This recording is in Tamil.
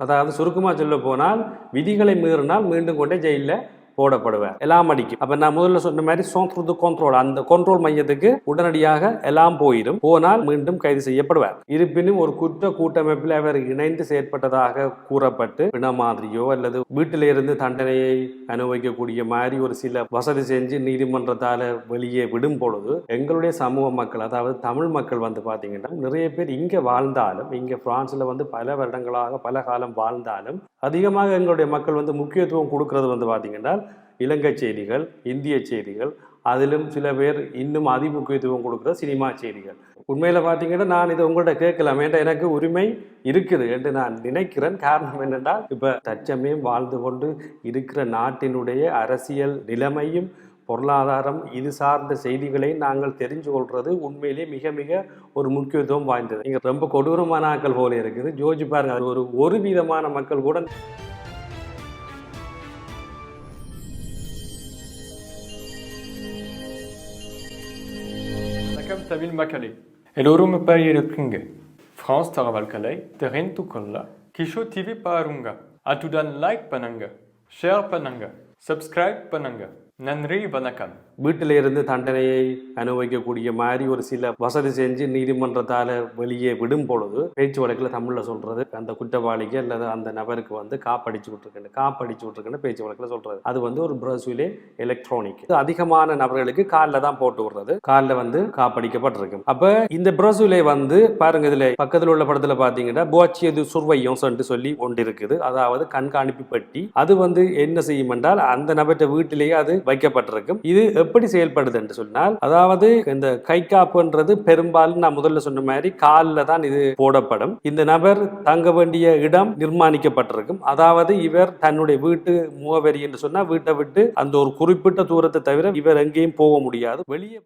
அதாவது சுருக்கமாக சொல்ல போனால் விதிகளை மீறினால் மீண்டும் கொண்டே ஜெயிலில் போடப்படுவார். எல்லாம் அடிக்கும். அப்ப நான் முதல்ல சொன்ன மாதிரி கண்ட்ரோல், அந்த கண்ட்ரோல் மையத்துக்கு உடனடியாக எல்லாம் போயிடும். போனால் மீண்டும் கைது செய்யப்படுவார். இருப்பினும் ஒரு குற்ற கூட்டமைப்பில் அவர் இணைந்து செயற்பட்டதாக கூறப்பட்டு பிண மாதிரியோ அல்லது வீட்டிலிருந்து தண்டனையை அனுபவிக்கக்கூடிய மாதிரி ஒரு சில வசதி செஞ்சு நீதிமன்றத்தால வெளியே விடும் பொழுது எங்களுடைய சமூக மக்கள், அதாவது தமிழ் மக்கள் பாத்தீங்கன்னா நிறைய பேர் இங்க வாழ்ந்தாலும், இங்க பிரான்ஸ்ல பல வருடங்களாக பல காலம் வாழ்ந்தாலும் அதிகமாக எங்களுடைய மக்கள் முக்கியத்துவம் கொடுக்கறது பாத்தீங்கன்னா இலங்கை செய்திகள், இந்திய செய்திகள், அதிலும் சில பேர் இன்னும் அதிமுக்கியத்துவம் கொடுக்குற சினிமா செய்திகள். உண்மையில பார்த்தீங்கன்னா நான் இதை உங்கள்கிட்ட கேட்கலாம், ஏன்டா எனக்கு உரிமை இருக்குது என்று நான் நினைக்கிறேன். காரணம் என்னென்றால் இப்போ தற்சமயம் வாழ்ந்து கொண்டு இருக்கிற நாட்டினுடைய அரசியல் நிலைமையும் பொருளாதாரம் இது சார்ந்த செய்திகளை நாங்கள் தெரிஞ்சு கொள்வது உண்மையிலே மிக மிக ஒரு முக்கியத்துவம் வாய்ந்தது. இங்கே ரொம்ப கொடூரமான ஆக்கள் போல இருக்குது. ஜோஜி பாருங்க, அது ஒரு விதமான மக்கள் கூட. தமிழ் மக்களே எல்லோரும் எப்படி இருக்குங்க? பிரான்ஸ் தகவல் கலை தெரிந்து கொள்ள கிஷோ டிவி பாருங்க. அத்துடன் லைக் பண்ணுங்க, ஷேர் பண்ணுங்க, சப்ஸ்கிரைப் பண்ணுங்க. நன்றி, வணக்கம். வீட்டில இருந்து தண்டனையை அனுபவிக்கக்கூடிய மாதிரி ஒரு சில வசதி செஞ்சு நீதிமன்றத்தால வெளியே விடும் பொழுது பேச்சு வழக்கில் தமிழ்ல சொல்றது அந்த குற்றவாளிக்கு அல்லது அந்த நபருக்கு காப்படிச்சு விட்டுருக்கேன்னு பேச்சு வழக்கில் சொல்றது. அது ஒரு பிரசுவிலே எலக்ட்ரானிக். அதிகமான நபர்களுக்கு காலில் தான் போட்டு விடுறது, காலில் காப்படிக்கப்பட்டிருக்கு. அப்ப இந்த பிரசுவிலே பாருங்க, இதுல பக்கத்தில் உள்ள படத்துல பாத்தீங்கன்னா போச்சியது சுர்வையம் சொல்லி ஒன்று இருக்குது. அதாவது கண்காணிப்பு பெட்டி. அது என்ன செய்யும் என்றால் அந்த நபர்கிட்ட வீட்டிலேயே அது வைக்கப்பட்டிருக்கும். இது எப்படி செயல்படுது என்று சொன்னால், அதாவது இந்த கை காப்புன்றது பெரும்பாலும் நான் முதல்ல சொன்ன மாதிரி காலில் தான் இது போடப்படும். இந்த நபர் தங்க வேண்டிய இடம் நிர்மாணிக்கப்பட்டிருக்கும். அதாவது இவர் தன்னுடைய வீட்டு முகவரி என்று சொன்னா வீட்டை விட்டு அந்த ஒரு குறிப்பிட்ட தூரத்தை தவிர இவர் எங்கேயும் போக முடியாது. வெளியே